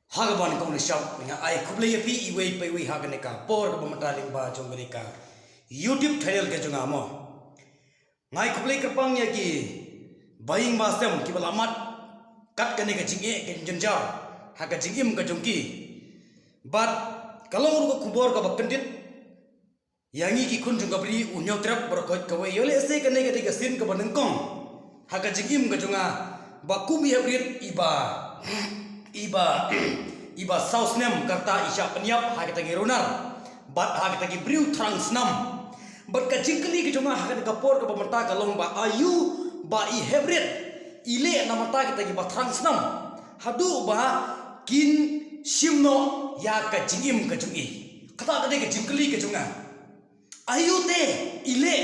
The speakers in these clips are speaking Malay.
Hagaban kong nisyaw nga ay kublay pi iway pa iway hagan ka por ka bamataling ba jong ka YouTube channel ka jong amo ngai kublay kerpang ya ki baying masem ki balamat kat ka ka jinge ka jenja haga jingim ka jong ki but kalau ru kubor ka bakendit yangi ki kun jong bri unyo trap berkot ka way yole se ka ka sin ka banengkong haga jingim ka jong bakum ya brit iba saus nem kata isya penyap hak kita girunar bat hak kita gibriu trang senam bat ka jingkeli ke cuma hak kita por ke pemerintah kalong ba ayu ba i hybrid ile nama ta kita gi ba trang senam hadu ba kin simno ya ka jingim ke jungi kata ka ke jingkeli ke cuma ayu te ile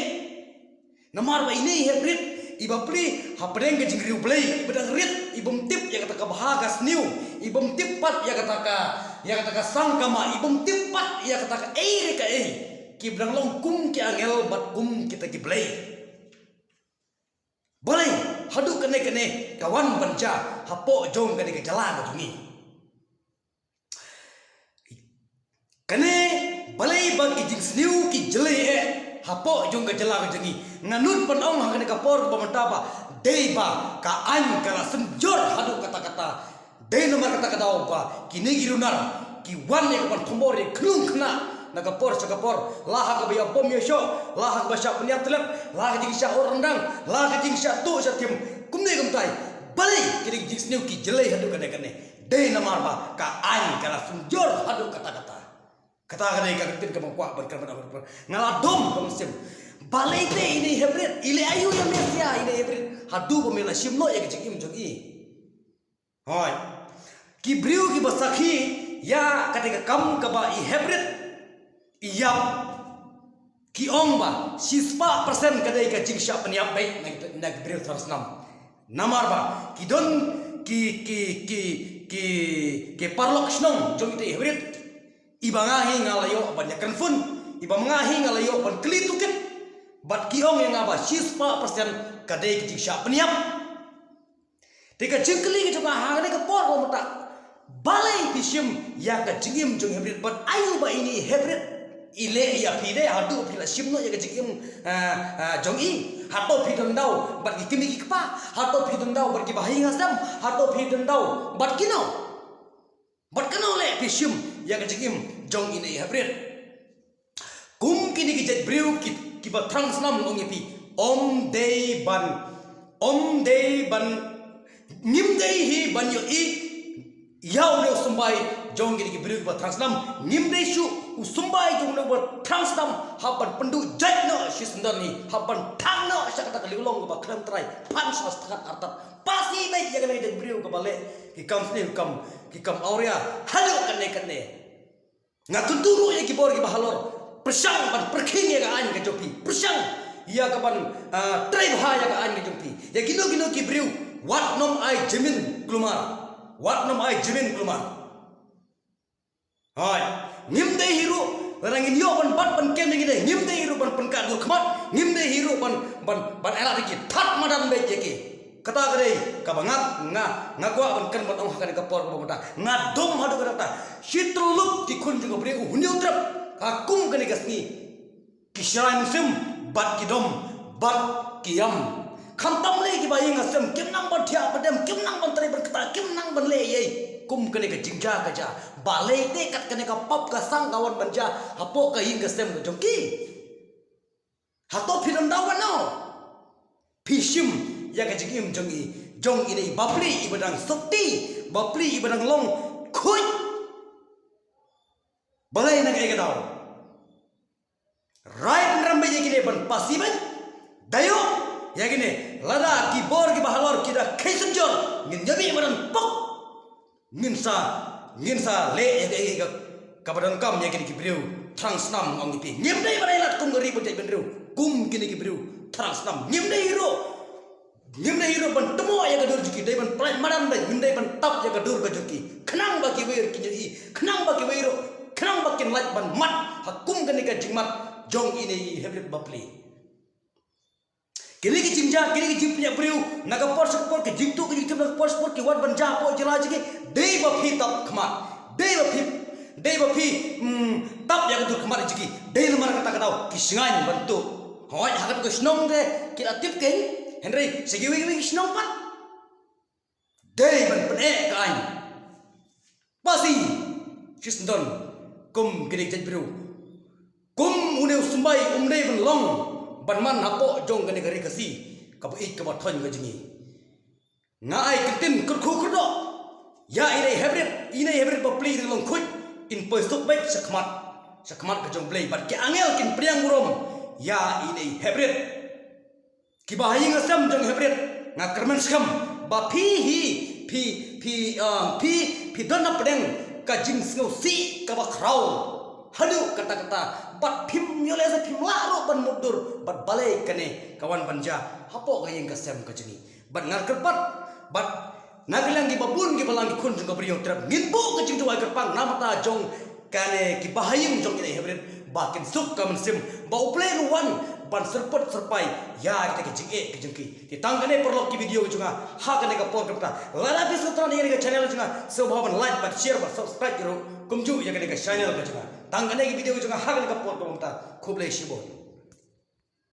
namar ba ile hybrid iba pli hapreng ke jingriu play ibadang rit ibum tip ya kata ka bahagas new ibum tip pat ya kata ka sangkama ibum tip pat ya kata ka re ka ki brang long kum ki angel bat kum kita ki play boleh hadu kene kawan banca hapo jong kene ke jala ka tungi kene balai bag ki jing new ki jele hapo jong ka jala ka jungi nganut panong hak ka por pamantaba deba ka an kala senjor hadu kata-kata de nomor kata-kata opa kini girunar ki wan ya kapan tombor ya klung kena naga por sakapor lah ka baya bom ya syo lah ka basya penyatlep lah ka jing sya rendang lah ka jing sya tu sya tim kumne kumtai bali kini jing sniu ki jelai hadu kene de nomor ba ka an kala senjor hadu kata-kata kata ka ketin ka mangkwa berkan ngaladom ka musim balai te ini hybrid ile ayu yang mesia ini hybrid hadu pemela simno ya kecing jogi hoi kibriu ki basakhi ya ketika kam ka ba i hybrid iyap ki ongba sispa persen kadai ka jing sya peniap baik nak briu 106 namar ba ki don ki parlok snong jogi te hybrid ibangahi ngalayo banyak konfun ibangahi ngalayo ban kelitukin bat kiong yang apa sispa persen kadai kecik syak peniap tika jengkeli ke cuma hang ke por ko mata balai pisim ya ka jingim jong hybrid bat ayu ba ini hybrid ile ya pide hadu pila simno ya ka jingim jong i hato pidang dau bat kimi ikpa hato pidang dau bat ki bahi ngasam hato pidang dau bat kino le pisim ya ka jingim jong ini hybrid kum kini ki jet brew kiba transnam ongepi om day ban nim day hi ban yo i yaw le sumbai jong ki brew kiba transnam nim day shu usumbai jong le transnam haban pendu jat no shisndani haban thang no sakata kalilong ba kram trai pan swas takat artat pasi bai ya kale de brew ka bale ki kam aurea halo kane ngatunduru ya ki bor ki bahalor persang ban perking ya ka an ka jopi persang ya ka ban tribe ha ya ka an ka jopi ya gino ki briu wat nom ai jemin klumar hai ngim de hiru rangin yo ban bat ban kem ngi de ngim de hiru ban ka dur khmat ngim de hiru ban ela dikit that madan be je ki kata gade ka bangat ngakwa ban kan ban ong ha ka por ko mata ngadom hadu kata shitlup ti kun juga briu hunyo trap akum kene gasni kisran sim bat kidom bat kiam khantam le ki bai ngasem kim nang ban thia badem kim nang ban tare ban kata kim nang ban le ye kum kene ka jingja ka ja balai te kat kene ka pap ka sang kawan banja hapo ka hing gasem ka jongki hato phiram dawan no phishim ya ka jingim jongi jong ini babli ibadang sakti babli ibadang long khoi balai nak ega daw right rambe je gine ban pasiban dayo ya gine lada ki bor ki bahalor kida kaisenjor ngin jabi maran pok nginsa le ega kabadan kam ya gine ki briu transnam ong ipi ngim dai balai lat kum gari bojai benriu kum kini ki briu transnam ngim dai hero ban temo ya gadur juki dai ban plan maran dai ngim dai ban tap ya gadur ka juki khnang ba ki wer ki ji khnang ba ki wero kenang bakin light ban mat hakum kene ka jingmat jong ini hybrid bapli kini ki jingja kini ki jingpunya beriu naga por sekpor ke jingtu ke jingtu naga por sekpor ke wat banja po jela jiki dei ba phi tap khmat dei ba phi tap ya ke khmat jiki dei lemar kata kata ki singan bantu hoi hakat ko snong de kita tip ke Henry segiwi wi snong pat dei ban pene ka an pasi Kriston kum kini jaj beriu kum uneu sumbai umrei ban long ban man hapo jong gane gari kasi kabu ik kabu thon ga jingi ngai kitin kur khu kur do ya ine hybrid ba play long khut in poisuk baik sakmat ka jong play bat ke angel kin priang murom ya ine hybrid ki ba hinga sam jong hybrid nga kermen skam ba phi donna pedeng ka jing snow si ka ba kraw hadu kata-kata bat phim yole sa phim laro ban mudur bat balai kane kawan banja hapo gayeng ka sem ka jini bat ngar kerpat bat nagilang di babun ki balang ki khun jung ka priong trap ngin bo ka jing tuai kerpang namata jong kane ki bahayeng jong ine hybrid ba kin suk ka men sim ba uplay ruan ban serpot serpai ya kita ki jing ki jing ki ti tang kane perlo ki video junga ha kane ka por kapta lara bi sutran ni ka channel junga so bhavan like bat share bat subscribe karo kumju ya kane ka channel ka junga tang kane ki video junga ha kane ka por kapta khuble shibo